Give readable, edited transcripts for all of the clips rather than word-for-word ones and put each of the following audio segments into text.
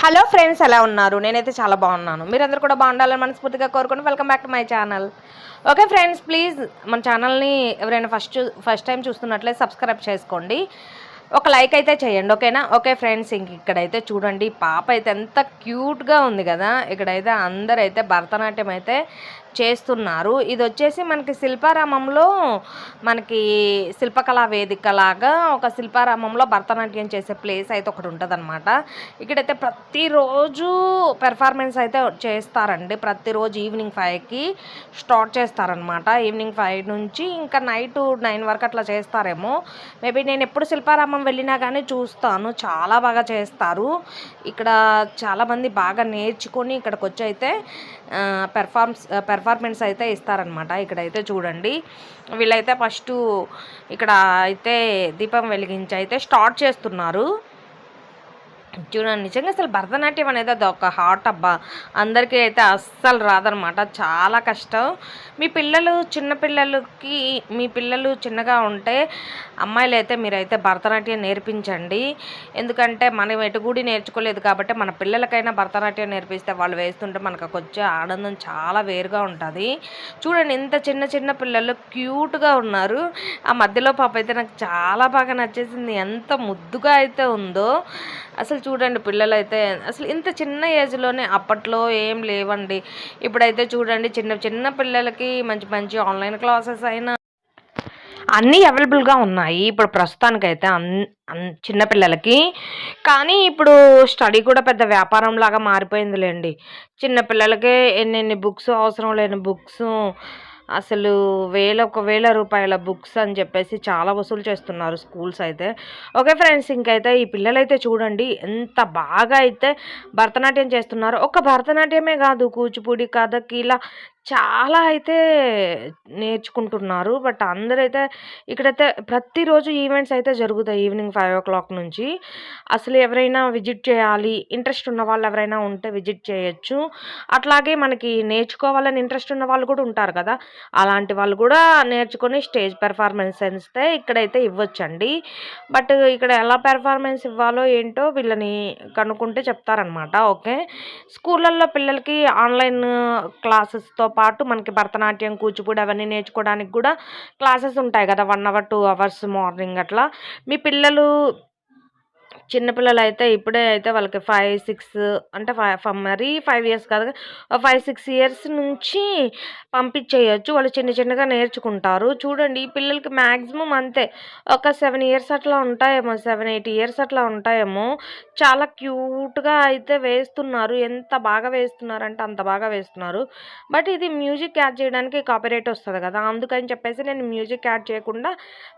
Hello friends, ఎలా ఉన్నారు? నేనైతే చాలా బాగున్నాను. మీరందరూ కూడా బాగుండాలని మనస్ఫూర్తిగా కోరుకుని welcome back to my channel. Okay friends, please మన ఛానల్ని ఎవరైనా ఫస్ట్ టైం చూస్తున్నట్లయితే సబ్స్క్రైబ్ చేసుకోండి, ఒక లైక్ అయితే చేయండి, ఓకేనా? ఓకే ఫ్రెండ్స్, ఇక్కడైతే చూడండి, పాప అయితే ఎంత క్యూట్గా ఉంది కదా. ఇక్కడైతే అందరైతే భరతనాట్యం అయితే చేస్తున్నారు. ఇది వచ్చేసి మనకి శిల్పారామంలో, మనకి శిల్పకళా వేదిక లాగా ఒక శిల్పారామంలో భరతనాట్యం చేసే ప్లేస్ అయితే ఒకటి ఉంటుందన్నమాట. ఇక్కడైతే ప్రతిరోజు పెర్ఫార్మెన్స్ అయితే చేస్తారండి. ప్రతిరోజు ఈవినింగ్ 5కి స్టార్ట్ చేస్తారనమాట. ఈవినింగ్ 5 నుంచి ఇంకా నైట్ 9 వరకు అట్లా చేస్తారేమో. మేబీ నేను ఎప్పుడు శిల్పారామం వెళ్ళినా కానీ చూస్తాను, చాలా బాగా చేస్తారు. ఇక్కడ చాలామంది బాగా నేర్చుకొని ఇక్కడికి వచ్చి అయితే పెర్ఫార్మెన్స్ అయితే ఇస్తారనమాట. ఇక్కడైతే చూడండి, వీళ్ళైతే ఫస్ట్ ఇక్కడ అయితే దీపం వెలిగించి అయితే స్టార్ట్ చేస్తున్నారు. చూడండి, నిజంగా అసలు భరతనాట్యం అనేది అది ఒక హార్ట్ అబ్బా. అందరికీ అయితే అస్సలు రాదనమాట, చాలా కష్టం. మీ పిల్లలు చిన్నగా ఉంటే అమ్మాయిలు అయితే మీరైతే భరతనాట్యం నేర్పించండి. ఎందుకంటే మనం ఎటుగూడి నేర్చుకోలేదు కాబట్టి మన పిల్లలకైనా భరతనాట్యం నేర్పిస్తే వాళ్ళు వేస్తుంటే మనకు వచ్చే ఆనందం చాలా వేరుగా ఉంటుంది. చూడండి, ఇంత చిన్న చిన్న పిల్లలు క్యూట్గా ఉన్నారు. ఆ మధ్యలో పాప అయితే నాకు చాలా బాగా నచ్చేసింది, ఎంత ముద్దుగా అయితే ఉందో. అసలు చూడండి, పిల్లలైతే అసలు ఇంత చిన్న ఏజ్లోనే, అప్పట్లో ఏం లేవండి. ఇప్పుడైతే చూడండి, చిన్న చిన్న పిల్లలకి మంచి మంచి ఆన్లైన్ క్లాసెస్ అయినా అన్నీ అవైలబుల్గా ఉన్నాయి ఇప్పుడు ప్రస్తుతానికైతే చిన్నపిల్లలకి. కానీ ఇప్పుడు స్టడీ కూడా పెద్ద వ్యాపారం లాగా మారిపోయిందిలేండి. చిన్నపిల్లలకే ఎన్నెన్ని బుక్స్, అవసరం లేని బుక్స్, అసలు వేల రూపాయల బుక్స్ అని చెప్పేసి చాలా వసూలు చేస్తున్నారు స్కూల్స్ అయితే. ఓకే ఫ్రెండ్స్, ఇంకైతే ఈ పిల్లలైతే చూడండి ఎంత బాగా అయితే భరతనాట్యం చేస్తున్నారు. ఒక భరతనాట్యమే కాదు, కూచిపూడి, కథక్ ఇలా చాలా అయితే నేర్చుకుంటున్నారు. బట్ అందరైతే ఇక్కడైతే ప్రతిరోజు ఈవెంట్స్ అయితే జరుగుతాయి ఈవినింగ్ 5 నుంచి. అసలు ఎవరైనా విజిట్ చేయాలి, ఇంట్రెస్ట్ ఉన్న వాళ్ళు ఎవరైనా ఉంటే విజిట్ చేయొచ్చు. అట్లాగే మనకి నేర్చుకోవాలని ఇంట్రెస్ట్ ఉన్న వాళ్ళు కూడా ఉంటారు కదా, అలాంటి వాళ్ళు కూడా నేర్చుకొని స్టేజ్ పెర్ఫార్మెన్స్ అయితే ఇక్కడైతే ఇవ్వచ్చండి. బట్ ఇక్కడ ఎలా పెర్ఫార్మెన్స్ ఇవ్వాలో ఏంటో వీళ్ళని కనుక్కుంటే చెప్తారనమాట. ఓకే, స్కూళ్ళల్లో పిల్లలకి ఆన్లైన్ క్లాసెస్తో పాటు మనకి భరతనాట్యం, కూచిపూడి అవన్నీ నేర్చుకోవడానికి కూడా క్లాసెస్ ఉంటాయి కదా, 1 అవర్ 2 అవర్స్ మార్నింగ్ అట్లా. మీ పిల్లలు చిన్నపిల్లలైతే ఇప్పుడే అయితే వాళ్ళకి 5, 6 అంటే మరీ 5 ఇయర్స్ కాదు, 5, 6 ఇయర్స్ నుంచి పంపించేయచ్చు. వాళ్ళు చిన్న చిన్నగా నేర్చుకుంటారు. చూడండి, ఈ పిల్లలకి మ్యాక్సిమం అంతే ఒక 7 ఇయర్స్ అట్లా ఉంటాయేమో, 7, 8 ఇయర్స్ అట్లా ఉంటాయేమో. చాలా క్యూట్గా అయితే వేస్తున్నారు. ఎంత బాగా వేస్తున్నారంటే అంత బాగా వేస్తున్నారు. బట్ ఇది మ్యూజిక్ యాడ్ చేయడానికి కాపీరైట్ వస్తుంది కదా, అందుకని చెప్పేసి నేను మ్యూజిక్ యాడ్ చేయకుండా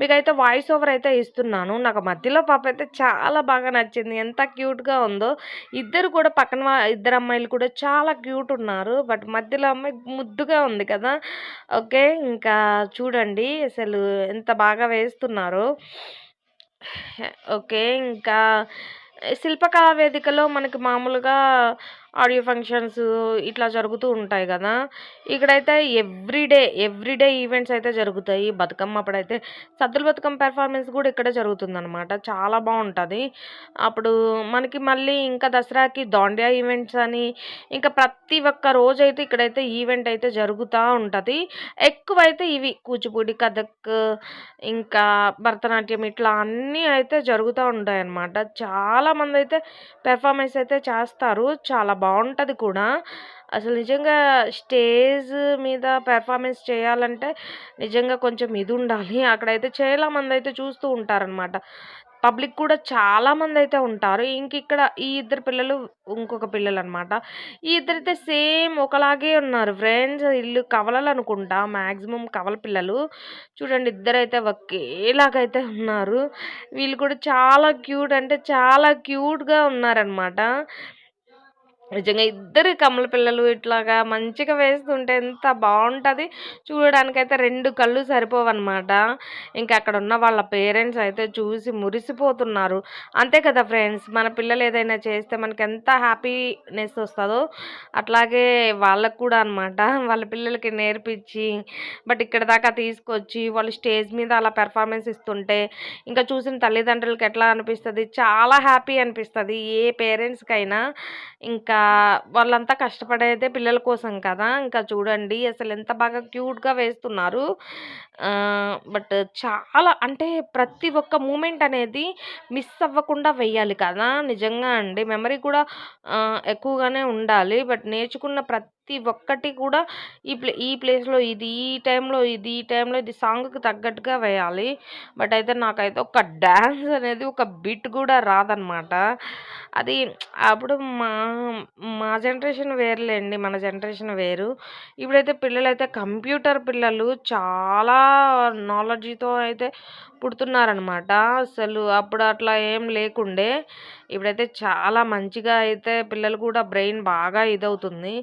మీకైతే వాయిస్ ఓవర్ అయితే ఇస్తున్నాను. నాకు మధ్యలో పాప అయితే చాలా బాగా నచ్చింది, ఎంత క్యూట్గా ఉందో. ఇద్దరు కూడా ఇద్దరు అమ్మాయిలు కూడా చాలా క్యూట్ ఉన్నారు. బట్ మధ్యలో అమ్మాయి ముద్దుగా ఉంది కదా. ఓకే, ఇంకా చూడండి అసలు ఎంత బాగా వేస్తున్నారో. ఓకే, ఇంకా శిల్పకళా వేదికలో మనకి మామూలుగా ఆడియో ఫంక్షన్స్ ఇట్లా జరుగుతూ ఉంటాయి కదా. ఇక్కడైతే ఎవ్రీడే ఈవెంట్స్ అయితే జరుగుతాయి. బతుకమ్మ అప్పుడైతే సద్దుల బతుకమ్మ పెర్ఫార్మెన్స్ కూడా ఇక్కడే జరుగుతుందనమాట, చాలా బాగుంటుంది. అప్పుడు మనకి మళ్ళీ ఇంకా దసరాకి దాండియా ఈవెంట్స్ అని, ఇంకా ప్రతి ఒక్క రోజైతే ఇక్కడైతే ఈవెంట్ అయితే జరుగుతూ ఉంటుంది. ఎక్కువైతే ఇవి కూచిపూడి, కథక్, ఇంకా భరతనాట్యం ఇట్లా అన్నీ అయితే జరుగుతూ ఉంటాయన్నమాట. చాలామంది అయితే పెర్ఫార్మెన్స్ అయితే చేస్తారు, చాలా బాగుంటుంది కూడా. అసలు నిజంగా స్టేజ్ మీద పెర్ఫార్మెన్స్ చేయాలంటే నిజంగా కొంచెం ఇది ఉండాలి. అక్కడైతే చాలామంది అయితే చూస్తూ ఉంటారనమాట. పబ్లిక్ కూడా చాలామంది అయితే ఉంటారు. ఇక్కడ ఈ ఇద్దరు పిల్లలు, ఇంకొక పిల్లలు అనమాట. ఈ ఇద్దరైతే సేమ్ ఒకలాగే ఉన్నారు ఫ్రెండ్స్. ఇల్లు కవలలు అనుకుంటా, మ్యాక్సిమం కవల పిల్లలు. చూడండి, ఇద్దరైతే ఒకేలాగైతే ఉన్నారు. వీళ్ళు కూడా చాలా క్యూట్, అంటే చాలా క్యూట్గా ఉన్నారనమాట. నిజంగా ఇద్దరు కమల పిల్లలు ఇట్లాగా మంచిగా వేస్తుంటే ఎంత బావుంటది. చూడడానికైతే 2 కళ్ళు సరిపోవన్నమాట. ఇంకా అక్కడున్న వాళ్ళ పేరెంట్స్ అయితే చూసి మురిసిపోతున్నారు. అంతే కదా ఫ్రెండ్స్! మన పిల్లలు ఏదైనా చేస్తే మనకెంత హ్యాపీనెస్ ఒస్తదో, అట్లాగే వాళ్ళకి కూడా అనమాట. వాళ్ళ పిల్లలకి నేర్పించి, బట్ ఇక్కడి దాకా తీసుకొచ్చి, వాళ్ళు స్టేజ్ మీద అలా పెర్ఫార్మన్స్ ఇస్తుంటే, ఇంకా చూసిన తల్లిదండ్రులకి ఎట్లా అనిపిస్తది? చాలా హ్యాపీ అనిపిస్తది. ఏ పేరెంట్స్‌కైనా. ఇంకా వాళ్ళంతా కష్టపడేదే పిల్లల కోసం కదా! ఇంకా చూడండి అసలెంత బాగా క్యూట్‌గా వేస్తున్నారు. బట్ చాలా అంటే ప్రతి ఒక్క మూమెంట్ అనేది మిస్ అవ్వకుండా వెయ్యాలి కదా! నిజంగా అండి. మెమరీ కూడా ఎక్కువగానే ఉండాలి. బట్ నేర్చుకున్న ప్రతి ఒక్కటి కూడా ఈ ప్లేస్‌లో ఇది, ఈ టైంలో ఇది, ఈ టైంలో ఇది సాంగ్‌కి తగ్గట్టుగా వేయాలి. బట్ అయితే నాకైతే ఒక డాన్స్ అనేది ఒక బిట్ గూడా రాదనమాట. అది అప్పుడు మా మా జనరేషన్ వేరులెండి. మన జనరేషన్ వేరు. ఇప్పుడైతే పిల్లలైతే కంప్యూటర్ పిల్లలు చాలా నాలెడ్జ్‌తో అయితే పుడుతున్నారనమాట. అసలు అప్పుడు అట్లా ఏం లేకుండే. ఇప్పుడైతే చాలా మంచిగా అయితే పిల్లలు కూడా బ్రెయిన్ బాగా ఇదవుతుంది.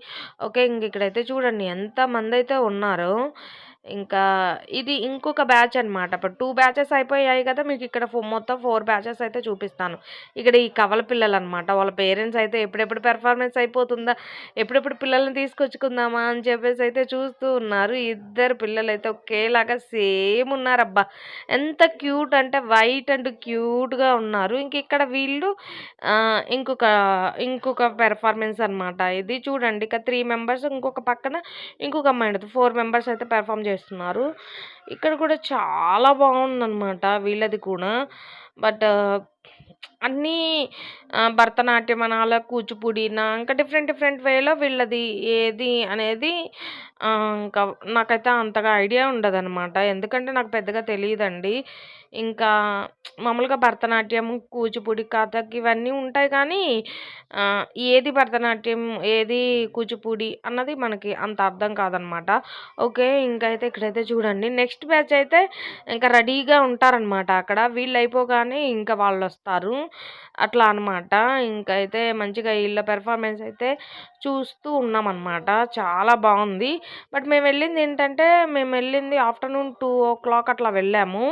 ఓకే. ఇక్కడైతే చూడండి ఎంతమందైతే ఉన్నారో. ఇంకా ఇది ఇంకొక బ్యాచ్ అనమాట. ఇప్పుడు 2 బ్యాచెస్ అయిపోయాయి కదా! మీకిక్కడ మొత్తం 4 బ్యాచెస్ అయితే చూపిస్తాను. ఇక్కడ ఈ కవల పిల్లలనమాట. వాళ్ళ పేరెంట్స్ అయితే ఎప్పుడెప్పుడు పెర్ఫార్మన్స్ అయిపోతుందా? ఎప్పుడెప్పుడు పిల్లల్ని తీసుకొచ్చుకుందామా అని చెప్పేసయితే చూస్తూ ఉన్నారు. ఇద్దరు పిల్లలైతే ఒకేలాగా సేమ్ ఉన్నారబ్బా! ఎంత క్యూట్ అంటే వైట్ అండ్ క్యూట్‌గా ఉన్నారు. ఇంకిక్కడ వీళ్ళు ఇంకొక పెర్ఫార్మన్స్ అనమాట. ఇది చూడండి ఇక 3 మెంబర్స్ ఇంకొక పక్కన ఇంకొక అమ్మాయి ఉంటది. 4 మెంబర్స్ అయితే పెర్ఫార్మ్ చేస్తున్నారు. ఇక్కడ కూడా చాలా బావుందనమాట వీళ్ళది కూడా. బట్ అన్నీ భరతనాట్యం అనాలా, కూచిపూడినా ఇంకా డిఫరెంట్ డిఫరెంట్ వేలో వీళ్ళది ఏది అనేది ఇంకా నాకైతే అంతగా ఐడియా ఉండదనమాట. ఎందుకంటే నాకు పెద్దగా తెలీదండి. ఇంకా మామూలుగా భరతనాట్యం, కూచిపూడి, కథక్ ఇవన్నీ ఉంటాయి కానీ ఏది భరతనాట్యం, ఏది కూచిపూడి అన్నది మనకి అంత అర్థం కాదనమాట. ఓకే. ఇంకైతే ఇక్కడైతే చూడండి నెక్స్ట్ బ్యాచ్ అయితే ఇంకా రెడీగా ఉంటారనమాట అక్కడ. వీళ్ళయిపోగానే ఇంకా వాళ్ళొస్తారు. అట్లా అనమాట. ఇంకైతే మంచిగా ఈళ్ళ పెర్ఫార్మన్స్ అయితే చూస్తూ ఉన్నామనమాట. చాలా బావుంది. బట్ మేమెళ్ళిందేంటంటే, మేమెళ్ళింది ఆఫ్టర్‌నూన్ 2:00 అట్లా వెళ్ళాము.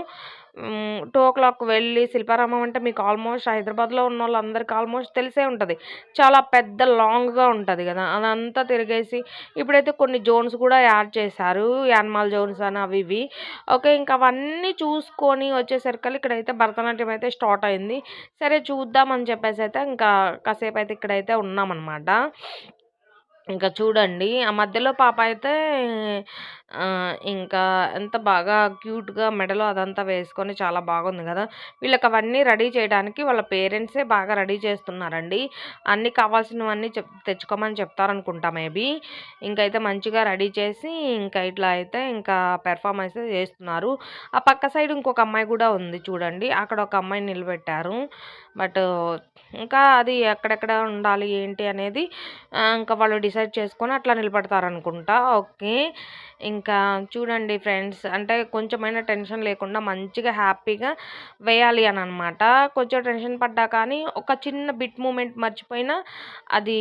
2:00 వెళ్ళి శిల్పారామం అంటే మీకు ఆల్మోస్ట్ హైదరాబాద్‌లో ఉన్నోళ్ళందరికి ఆల్మోస్ట్ తెలిసే ఉంటది. చాలా పెద్ద లాంగ్‌గా ఉంటది గదా! అదంతా తిరిగేసి ఇప్పుడైతే కొన్ని జోన్స్ కూడా యాడ్ చేశారు. యానిమల్ జోన్స్ అని అవి ఇవి. ఓకే. ఇంక అవన్నీ చూసుకొని వచ్చేసరికల్లా ఇక్కడైతే భరతనాట్యం అయితే స్టార్ట్ అయింది. సరే చూద్దాం అని చెప్పేసయితే ఇంకా కాసేపయితే ఇక్కడైతే ఉన్నామనమాట. ఇంకా చూడండి. ఆ మధ్యలో పాప అయితే ఇంకా ఎంత బాగా క్యూట్‌గా మెడలో అదంతా వేసుకొని చాలా బాగుంది గదా! వీళ్ళకవన్నీ రెడీ చేయడానికి వాళ్ళ పేరెంట్సే బాగా రెడీ చేస్తున్నారండి. అన్నీ కావాల్సినవన్నీ తెచ్చుకోమని చెప్తారనుకుంటా మేబీ. ఇంకైతే మంచిగా రెడీ చేసి ఇంకా ఇట్లా అయితే ఇంకా పెర్ఫార్మ్ అయితే చేస్తున్నారు. ఆ పక్క సైడ్ ఇంకొక అమ్మాయి గూడా ఉంది చూడండి. అక్కడ ఒక అమ్మాయిని నిలబెట్టారు. బట్ ఇంకా అది ఎక్కడెక్కడ ఉండాలి ఏంటి అనేది ఇంకా వాళ్ళు డిసైడ్ చేసుకొని అట్లా నిలబడతారనుకుంటా. ఓకే. ఇంకా చూడండి ఫ్రెండ్స్ అంటే కొంచెమైనా టెన్షన్ లేకుండా మంచిగా హ్యాపీగా వేయాలి అననమాట. కొంచెం టెన్షన్ పడ్డా కానీ ఒక చిన్న బిట్ మూమెంట్ మర్చిపోయినా అది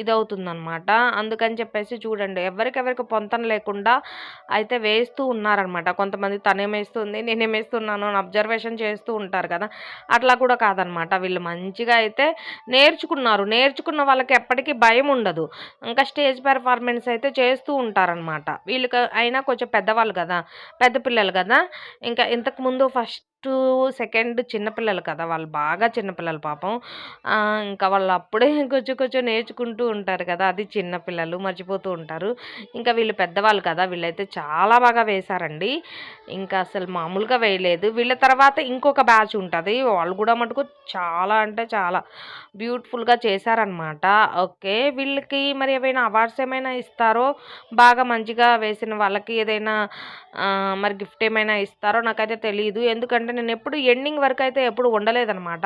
ఇదవుతుందనమాట. అందుకని చెప్పేసి చూడండి ఎవరికెవరికి పొంతన లేకుండా అయితే వేస్తూ ఉన్నారనమాట. కొంతమంది తనేమేస్తుంది, నేనేమేస్తున్నాను అని అబ్జర్వేషన్ చేస్తూ ఉంటారు కదా! అట్లా కూడా కాదనమాట. వీళ్ళు మంచిగా అయితే నేర్చుకున్నారు. నేర్చుకున్న వాళ్ళకి ఎప్పటికి భయముండదు. ఇంకా స్టేజ్ పెర్ఫార్మన్స్ అయితే చేస్తూ ఉంటారనమాట. వీళ్ళకి అయినా కొంచెం పెద్దవాళ్ళు గదా! పెద్ద పిల్లలు గదా! ఇంకా ఇంతకుముందు ఫస్టు, సెకండ్ చిన్న పిల్లలు కదా! వాళ్ళు బాగా చిన్న పిల్లలు పాపం. ఇంకా వాళ్ళు అప్పుడే కొంచెం కొంచెం నేర్చుకుంటూ ఉంటారు కదా! అది చిన్న పిల్లలు మర్చిపోతూ ఉంటారు. ఇంకా వీళ్ళు పెద్దవాళ్ళు కదా! వీళ్ళైతే చాలా బాగా వేశారండి. ఇంకా అసలు మామూలుగా వేయలేదు. వీళ్ళ తర్వాత ఇంకొక బ్యాచ్ ఉంటది. వాళ్ళు గూడా మటుకు చాలా అంటే చాలా బ్యూటిఫుల్‌గా చేశారనమాట. ఓకే. వీళ్ళకి మరి ఏవైనా అవార్డ్స్ ఏమైనా ఇస్తారో, బాగా మంచిగా వేసిన వాళ్ళకి ఏదైనా మరి గిఫ్ట్ ఏమైనా ఇస్తారో నాకైతే తెలీదు. ఎందుకంటే నేనెప్పుడు ఎండింగ్ వరకైతే ఎప్పుడు ఉండలేదనమాట.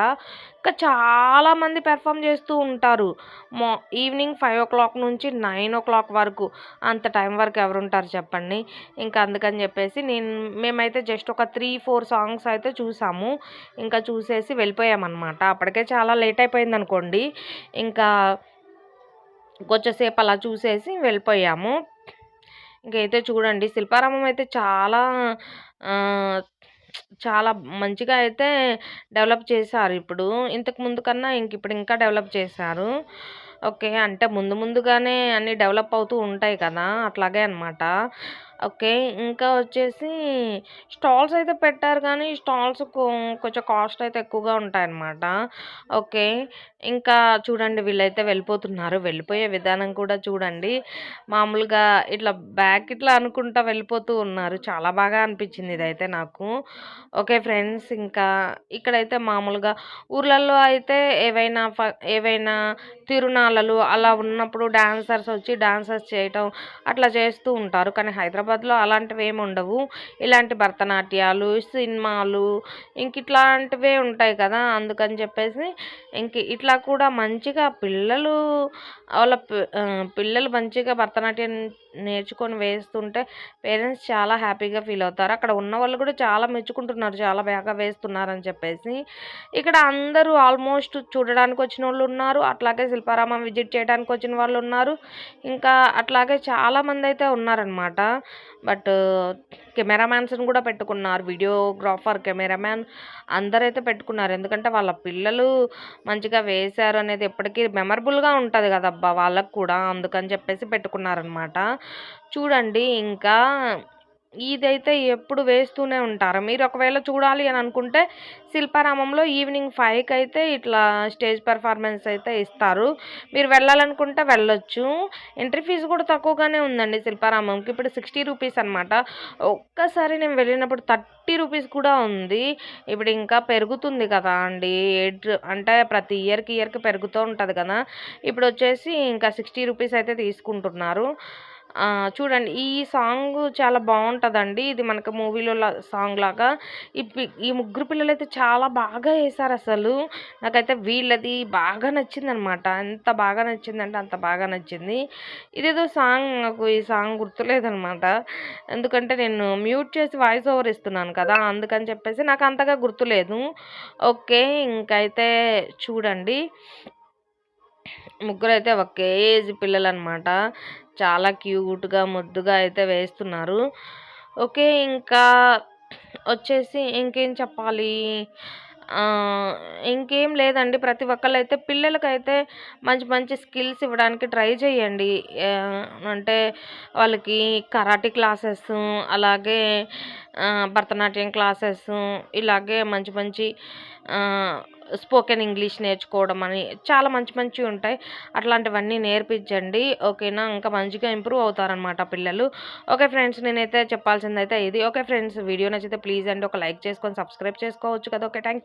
ఇంకా చాలామంది పెర్ఫార్మ్ చేస్తూ ఉంటారు. మొ ఈవినింగ్ 5:00 నుంచి 9:00 వరకు. అంత టైం వరకు ఎవరుంటారు చెప్పండి. ఇంకా అందుకని చెప్పేసి మేమైతే జస్ట్ ఒక 3, 4 సాంగ్స్ అయితే చూసాము. ఇంకా చూసేసి వెళ్ళిపోయామనమాట. అప్పటికే చాలా లేట్ అయిపోయిందనుకోండి. ఇంకా కొంచెంసేపు అలా చూసేసి వెళ్ళిపోయాము. ఇంకైతే చూడండి శిల్పారామం అయితే ఆహ్, చాలా మంచిగా అయితే డెవలప్ చేశారు ఇప్పుడు. ఇంతకు ముందు కన్నా ఇప్పుడు ఇంకా డెవలప్ చేశారు. ఓకే. అంటే ముందు ముందుగానే అన్నీ డెవలప్ అవుతూ ఉంటాయి కదా! అట్లాగే అనమాట. ఓకే. ఇంకా వచ్చేసి స్టాల్స్ అయితే పెట్టారు గానీ, స్టాల్స్ కొంచెం కాస్ట్ అయితే ఎక్కువగా ఉంటాయన్నమాట. ఓకే. ఇంకా చూడండి వీళ్ళైతే వెళ్ళిపోతున్నారు. వెళ్ళిపోయే విధానం కూడా చూడండి. మామూలుగా ఇట్లా బ్యాక్ ఇట్లా అనుకుంటా వెళ్ళిపోతూ ఉన్నారు. చాలా బాగా అనిపించింది ఇదైతే నాకు. Okay friends. ఇంకా ఇక్కడైతే మామూలుగా ఊర్లల్లో అయితే ఏవైనా తిరునాళ్ళలు అలా ఉన్నప్పుడు డాన్సర్స్ వచ్చి డాన్సెస్ చేయటం అట్లా చేస్తూ ఉంటారు. కానీ హైదరాబాద్‌లో అలాంటివేమి ఉండవు. ఇలాంటి భరతనాట్యాలు, సినిమాలు ఇట్లాంటివే ఉంటాయి కదా! అందుకని చెప్పేసి ఇట్లా కూడా మంచిగా పిల్లలు మంచిగా భరతనాట్యం నేర్చుకొని వేస్తుంటే పేరెంట్స్ చాలా హ్యాపీగా ఫీల్ అవుతారు. అక్కడ ఉన్నవాళ్ళు కూడా చాలా మెచ్చుకుంటున్నారు. చాలా బాగా వేస్తున్నారని చెప్పేసి. ఇక్కడ అందరూ ఆల్మోస్ట్ చూడడానికి వచ్చినోళ్ళున్నారు. అట్లాగే శిల్పారామం విజిట్ చేయడానికి వచ్చిన వాళ్ళున్నారు. ఇంకా అట్లాగే చాలామందయితే ఉన్నారనమాట. బట్ కెమెరామాన్స్‌ని కూడా పెట్టుకున్నారు. వీడియోగ్రాఫర్, కెమెరామాన్ అందరైతే పెట్టుకున్నారు. ఎందుకంటే వాళ్ళ పిల్లలు మంచిగా వేశారు అనేది ఎప్పటికీ మెమరబుల్‌గా ఉంటది గదబ్బా! వాళ్ళకి కూడా. అందుకని చెప్పేసి పెట్టుకున్నారనమాట. చూడండి ఇంకా ఇదైతే ఎప్పుడు వేస్తూనే ఉంటారు. మీరు ఒకవేళ చూడాలి అని అనుకుంటే శిల్పారామంలో ఈవినింగ్ 5కి అయితే ఇట్లా స్టేజ్ పెర్ఫార్మన్స్ అయితే ఇస్తారు. మీరు వెళ్ళాలనుకుంటే వెళ్ళొచ్చు. ఎంట్రీ ఫీజు కూడా తక్కువగానే ఉందండి శిల్పారామంకి. ఇప్పుడు 60 రూపీస్ అనమాట. ఒక్కసారి నేను వెళ్ళినప్పుడు 30 రూపీస్ కూడా ఉంది. ఇప్పుడు ఇంకా పెరుగుతుంది కదా అండి. అంటే ప్రతి ఇయర్‌కి పెరుగుతూ ఉంటది కదా! ఇప్పుడొచ్చేసి ఇంకా 60 రూపీస్ అయితే తీసుకుంటున్నారు. చూడండి ఈ సాంగు చాలా బావుంటదండి. ఇది మనకు మూవీలో సాంగ్ లాగా. ఈ ముగ్గురు పిల్లలైతే చాలా బాగా ఏశారసలు. నాకైతే వీళ్ళది బాగా నచ్చిందనమాట. ఎంత బాగా నచ్చిందంటే అంత బాగా నచ్చింది. ఇదేదో సాంగ్ నాకు ఈ సాంగ్ గుర్తులేదనమాట. ఎందుకంటే నేను మ్యూట్ చేసి వాయిస్ ఓవర్ ఇస్తున్నాను కదా! అందుకని చెప్పేసి నాకు అంతగా గుర్తులేదు. ఓకే. ఇంకైతే చూడండి. ముగ్గురైతే ఒకే ఏజ్ పిల్లలనమాట. చాలా క్యూట్‌గా, ముద్దుగా అయితే వేస్తున్నారు. ఓకే. ఇంకా వచ్చేసి ఇంకేం చెప్పాలి? ఆహ్, ఇంకేం లేదండి. ప్రతి ఒక్కళ్ళైతే పిల్లలకైతే మంచి మంచి స్కిల్స్ ఇవ్వడానికి ట్రై చేయండి. అంటే వాళ్ళకి కరాటే క్లాసెసు, అలాగే భరతనాట్యం క్లాసెసు, ఇలాగే మంచి మంచి ఆహ్, స్పోకెన్ ఇంగ్లీష్ నేర్చుకోవడం అని చాలా మంచి మంచివుంటాయి. అట్లాంటివన్నీ నేర్పించండి. ఓకేనా? ఇంకా మంచిగా ఇంప్రూవ్ అవుతారనమాట పిల్లలు. Okay friends. నేనైతే చెప్పాల్సిందైతే ఇది. Okay friends. వీడియో నచ్చితే ప్లీజ్ అండి ఒక లైక్ చేసుకొని సబ్స్క్రైబ్ చేసుకోవచ్చు కదా! ఓకే. Thank you.